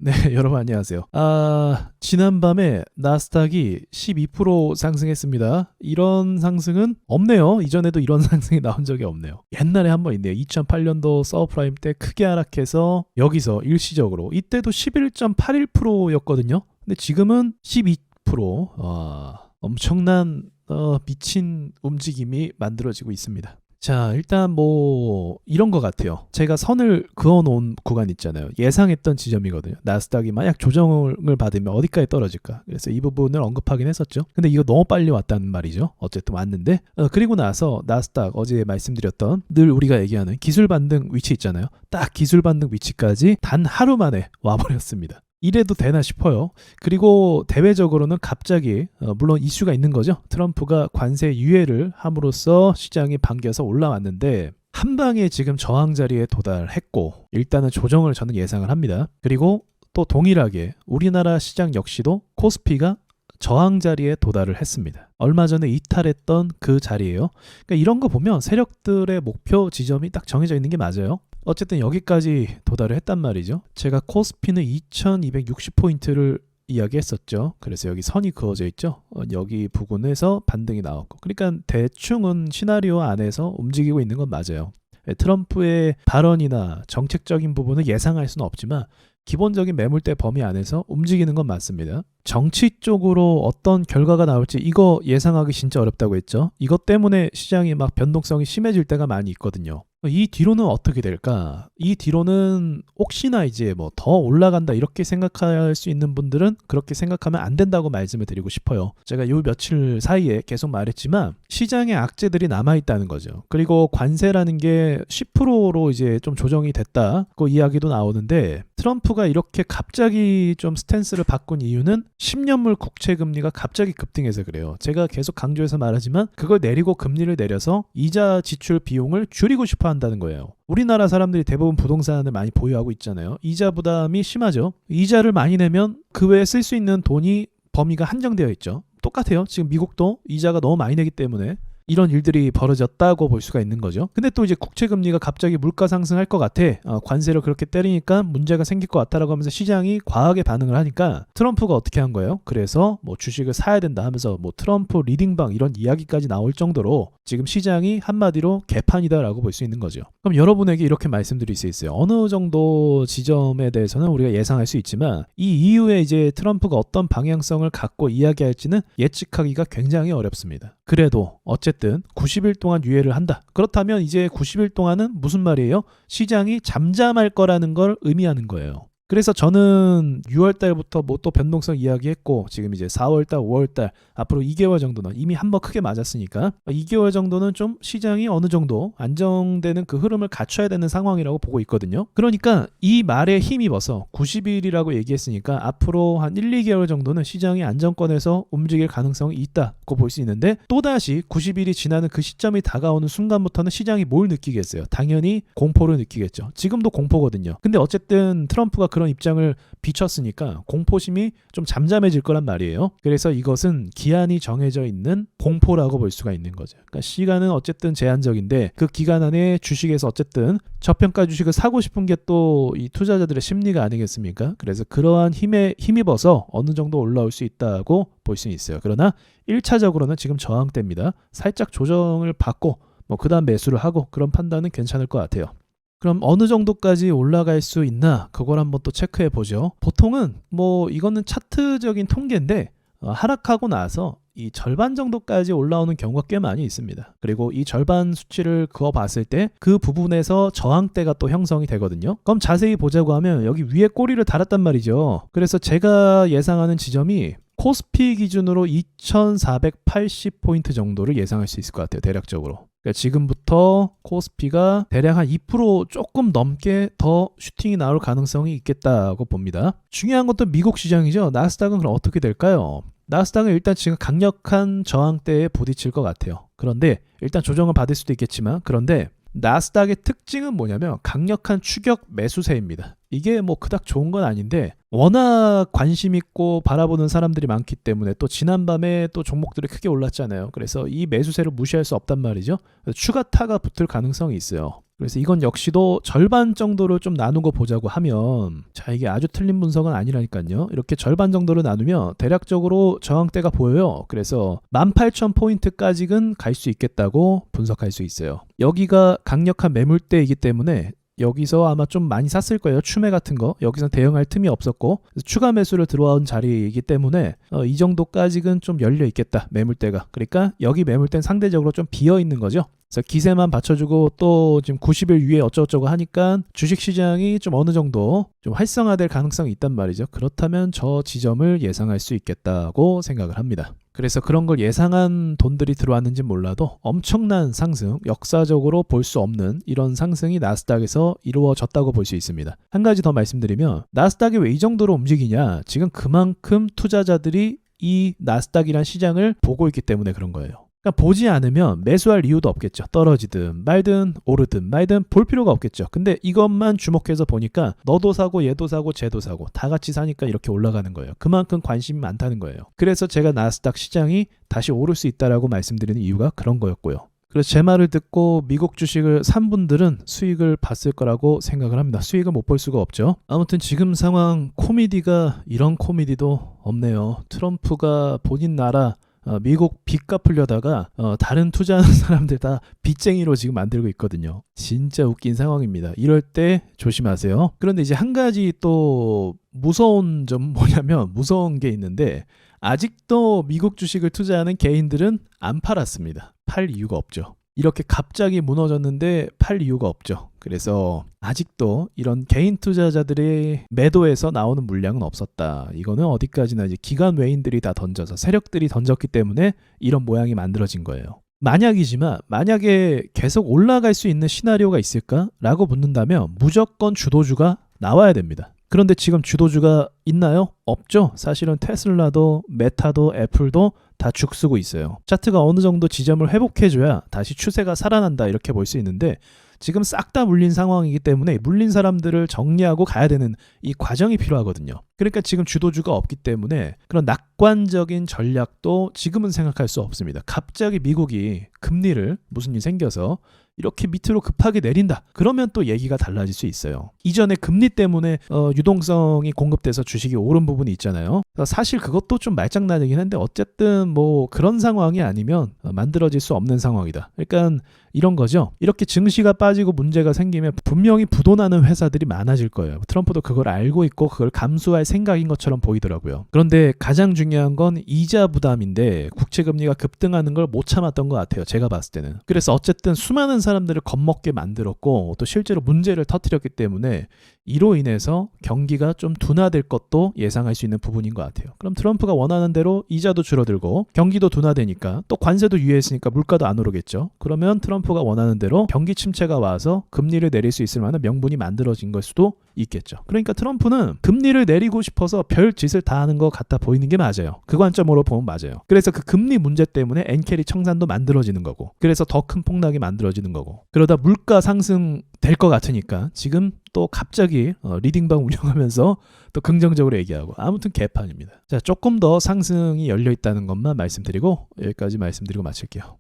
네, 여러분 안녕하세요. 지난밤에 나스닥이 12% 상승했습니다. 이런 상승은 없네요. 이전에도 이런 상승이 나온 적이 없네요. 옛날에 한 번 있네요. 2008년도 서브프라임 때 크게 하락해서 여기서 일시적으로 이때도 11.81%였거든요. 근데 지금은 12%. 엄청난 미친 움직임이 만들어지고 있습니다. 자, 일단 뭐 이런 것 같아요. 제가 선을 그어놓은 구간 있잖아요. 예상했던 지점이거든요. 나스닥이 만약 조정을 받으면 어디까지 떨어질까. 그래서 이 부분을 언급하긴 했었죠. 근데 이거 너무 빨리 왔다는 말이죠. 어쨌든 왔는데 그리고 나서 나스닥 어제 말씀드렸던 늘 우리가 얘기하는 기술 반등 위치 있잖아요. 딱 기술 반등 위치까지 단 하루 만에 와버렸습니다. 이래도 되나 싶어요. 그리고 대외적으로는 갑자기 물론 이슈가 있는 거죠. 트럼프가 관세 유예를 함으로써 시장이 반겨서 올라왔는데 한 방에 지금 저항 자리에 도달했고 일단은 조정을 저는 예상을 합니다. 그리고 또 동일하게 우리나라 시장 역시도 코스피가 저항 자리에 도달을 했습니다. 얼마 전에 이탈했던 그 자리예요. 그러니까 이런 거 보면 세력들의 목표 지점이 딱 정해져 있는 게 맞아요. 어쨌든 여기까지 도달을 했단 말이죠. 제가 코스피는 2260포인트를 이야기했었죠. 그래서 여기 선이 그어져 있죠. 여기 부근에서 반등이 나왔고, 그러니까 대충은 시나리오 안에서 움직이고 있는 건 맞아요. 트럼프의 발언이나 정책적인 부분을 예상할 수는 없지만 기본적인 매물대 범위 안에서 움직이는 건 맞습니다. 정치 쪽으로 어떤 결과가 나올지 이거 예상하기 진짜 어렵다고 했죠. 이것 때문에 시장이 막 변동성이 심해질 때가 많이 있거든요. 이 뒤로는 어떻게 될까? 이 뒤로는 혹시나 이제 뭐 더 올라간다 이렇게 생각할 수 있는 분들은 그렇게 생각하면 안 된다고 말씀을 드리고 싶어요. 제가 요 며칠 사이에 계속 말했지만 시장에 악재들이 남아있다는 거죠. 그리고 관세라는 게 10%로 이제 좀 조정이 됐다 그 이야기도 나오는데 트럼프가 이렇게 갑자기 좀 스탠스를 바꾼 이유는 10년물 국채 금리가 갑자기 급등해서 그래요. 제가 계속 강조해서 말하지만 그걸 내리고 금리를 내려서 이자 지출 비용을 줄이고 싶어 한다는 거예요. 우리나라 사람들이 대부분 부동산을 많이 보유하고 있잖아요. 이자 부담이 심하죠. 이자를 많이 내면 그 외에 쓸 수 있는 돈이 범위가 한정되어 있죠. 똑같아요. 지금 미국도 이자가 너무 많이 내기 때문에 이런 일들이 벌어졌다고 볼 수가 있는 거죠. 근데 또 이제 국채 금리가 갑자기 물가 상승할 것 같아. 관세를 그렇게 때리니까 문제가 생길 것 같다라고 하면서 시장이 과하게 반응을 하니까 트럼프가 어떻게 한 거예요? 그래서 뭐 주식을 사야 된다 하면서 뭐 트럼프 리딩방 이런 이야기까지 나올 정도로 지금 시장이 한마디로 개판이다라고 볼 수 있는 거죠. 그럼 여러분에게 이렇게 말씀드릴 수 있어요. 어느 정도 지점에 대해서는 우리가 예상할 수 있지만 이 이후에 이제 트럼프가 어떤 방향성을 갖고 이야기할지는 예측하기가 굉장히 어렵습니다. 그래도 어쨌든 90일 동안 유예를 한다. 그렇다면 이제 90일 동안은 무슨 말이에요? 시장이 잠잠할 거라는 걸 의미하는 거예요. 그래서 저는 6월 달부터 뭐 또 변동성 이야기했고 지금 이제 4월 달, 5월 달 앞으로 2개월 정도는 이미 한번 크게 맞았으니까 2개월 정도는 좀 시장이 어느 정도 안정되는 그 흐름을 갖춰야 되는 상황이라고 보고 있거든요. 그러니까 이 말에 힘입어서 90일이라고 얘기했으니까 앞으로 한 1, 2개월 정도는 시장이 안정권에서 움직일 가능성이 있다고 볼 수 있는데 또다시 90일이 지나는 그 시점이 다가오는 순간부터는 시장이 뭘 느끼겠어요? 당연히 공포를 느끼겠죠. 지금도 공포거든요. 근데 어쨌든 트럼프가 그런 입장을 비췄으니까 공포심이 좀 잠잠해질 거란 말이에요. 그래서 이것은 기한이 정해져 있는 공포라고 볼 수가 있는 거죠. 그러니까 시간은 어쨌든 제한적인데 그 기간 안에 주식에서 어쨌든 저평가 주식을 사고 싶은 게 또 이 투자자들의 심리가 아니겠습니까? 그래서 그러한 힘에 힘입어서 어느 정도 올라올 수 있다고 볼 수 있어요. 그러나 1차적으로는 지금 저항대입니다. 살짝 조정을 받고 뭐 그다음 매수를 하고 그런 판단은 괜찮을 것 같아요. 그럼 어느 정도까지 올라갈 수 있나 그걸 한번 또 체크해 보죠. 보통은 뭐 이거는 차트적인 통계인데 하락하고 나서 이 절반 정도까지 올라오는 경우가 꽤 많이 있습니다. 그리고 이 절반 수치를 그어 봤을 때 그 부분에서 저항대가 또 형성이 되거든요. 그럼 자세히 보자고 하면 여기 위에 꼬리를 달았단 말이죠. 그래서 제가 예상하는 지점이 코스피 기준으로 2480포인트 정도를 예상할 수 있을 것 같아요. 대략적으로. 그러니까 지금부터 코스피가 대략 한 2% 조금 넘게 더 슈팅이 나올 가능성이 있겠다고 봅니다. 중요한 것도 미국 시장이죠. 나스닥은 그럼 어떻게 될까요? 나스닥은 일단 지금 강력한 저항대에 부딪힐 것 같아요. 그런데 일단 조정을 받을 수도 있겠지만 그런데 나스닥의 특징은 뭐냐면 강력한 추격 매수세입니다. 이게 뭐 그닥 좋은 건 아닌데 워낙 관심 있고 바라보는 사람들이 많기 때문에 또 지난밤에 또 종목들이 크게 올랐잖아요. 그래서 이 매수세를 무시할 수 없단 말이죠. 추가 타가 붙을 가능성이 있어요. 그래서 이건 역시도 절반 정도를 좀 나누고 보자고 하면, 자, 이게 아주 틀린 분석은 아니라니까요. 이렇게 절반 정도를 나누면 대략적으로 저항대가 보여요. 그래서 18,000포인트까지는 갈 수 있겠다고 분석할 수 있어요. 여기가 강력한 매물대이기 때문에 여기서 아마 좀 많이 샀을 거예요. 추매 같은 거. 여기서 대응할 틈이 없었고 추가 매수를 들어온 자리이기 때문에 이 정도까지는 좀 열려 있겠다. 매물대가. 그러니까 여기 매물대는 상대적으로 좀 비어 있는 거죠. 그래서 기세만 받쳐주고 또 지금 90일 위에 어쩌고저쩌고 하니까 주식시장이 좀 어느 정도 좀 활성화될 가능성이 있단 말이죠. 그렇다면 저 지점을 예상할 수 있겠다고 생각을 합니다. 그래서 그런 걸 예상한 돈들이 들어왔는지 몰라도 엄청난 상승, 역사적으로 볼 수 없는 이런 상승이 나스닥에서 이루어졌다고 볼 수 있습니다. 한 가지 더 말씀드리면 나스닥이 왜 이 정도로 움직이냐, 지금 그만큼 투자자들이 이 나스닥이란 시장을 보고 있기 때문에 그런 거예요. 그러니까 보지 않으면 매수할 이유도 없겠죠. 떨어지든 말든 오르든 말든 볼 필요가 없겠죠. 근데 이것만 주목해서 보니까 너도 사고 얘도 사고 쟤도 사고 다 같이 사니까 이렇게 올라가는 거예요. 그만큼 관심이 많다는 거예요. 그래서 제가 나스닥 시장이 다시 오를 수 있다라고 말씀드리는 이유가 그런 거였고요. 그래서 제 말을 듣고 미국 주식을 산 분들은 수익을 봤을 거라고 생각을 합니다. 수익을 못 볼 수가 없죠. 아무튼 지금 상황 코미디가 이런 코미디도 없네요. 트럼프가 본인 나라 미국 빚 갚으려다가 다른 투자하는 사람들 다 빚쟁이로 지금 만들고 있거든요. 진짜 웃긴 상황입니다. 이럴 때 조심하세요. 그런데 이제 한 가지 또 무서운 점 뭐냐면, 무서운 게 있는데 아직도 미국 주식을 투자하는 개인들은 안 팔았습니다. 팔 이유가 없죠. 이렇게 갑자기 무너졌는데 팔 이유가 없죠. 그래서 아직도 이런 개인 투자자들의 매도에서 나오는 물량은 없었다. 이거는 어디까지나 이제 기관 외인들이 다 던져서 세력들이 던졌기 때문에 이런 모양이 만들어진 거예요. 만약이지만 만약에 계속 올라갈 수 있는 시나리오가 있을까라고 묻는다면 무조건 주도주가 나와야 됩니다. 그런데 지금 주도주가 있나요? 없죠. 사실은 테슬라도 메타도 애플도 다 죽쓰고 있어요. 차트가 어느 정도 지점을 회복해줘야 다시 추세가 살아난다 이렇게 볼 수 있는데 지금 싹 다 물린 상황이기 때문에 물린 사람들을 정리하고 가야 되는 이 과정이 필요하거든요. 그러니까 지금 주도주가 없기 때문에 그런 낙관적인 전략도 지금은 생각할 수 없습니다. 갑자기 미국이 금리를 무슨 일이 생겨서 이렇게 밑으로 급하게 내린다. 그러면 또 얘기가 달라질 수 있어요. 이전에 금리 때문에 유동성이 공급돼서 주식이 오른 부분이 있잖아요. 사실 그것도 좀 말장난이긴 한데 어쨌든 뭐 그런 상황이 아니면 만들어질 수 없는 상황이다. 그러니까 이런 거죠. 이렇게 증시가 빠지고 문제가 생기면 분명히 부도나는 회사들이 많아질 거예요. 트럼프도 그걸 알고 있고 그걸 감수할 생각인 것처럼 보이더라고요. 그런데 가장 중요한 건 이자 부담인데 국채금리가 급등하는 걸 못 참았던 것 같아요. 제가 봤을 때는. 그래서 어쨌든 수많은 사람들을 겁먹게 만들었고 또 실제로 문제를 터뜨렸기 때문에 이로 인해서 경기가 좀 둔화될 것도 예상할 수 있는 부분인 것 같아요. 그럼 트럼프가 원하는 대로 이자도 줄어들고 경기도 둔화되니까 또 관세도 유예했으니까 물가도 안 오르겠죠. 그러면 트럼프가 원하는 대로 경기 침체가 와서 금리를 내릴 수 있을 만한 명분이 만들어진 걸 수도 있겠죠. 그러니까 트럼프는 금리를 내리고 싶어서 별 짓을 다 하는 것 같아 보이는 게 맞아요. 그 관점으로 보면 맞아요. 그래서 그 금리 문제 때문에 엔캐리 청산도 만들어지는 거고 그래서 더 큰 폭락이 만들어지는 거고 그러다 물가 상승 될 것 같으니까 지금 또 갑자기 리딩방 운영하면서 또 긍정적으로 얘기하고 아무튼 개판입니다. 자, 조금 더 상승이 열려 있다는 것만 말씀드리고 여기까지 말씀드리고 마칠게요.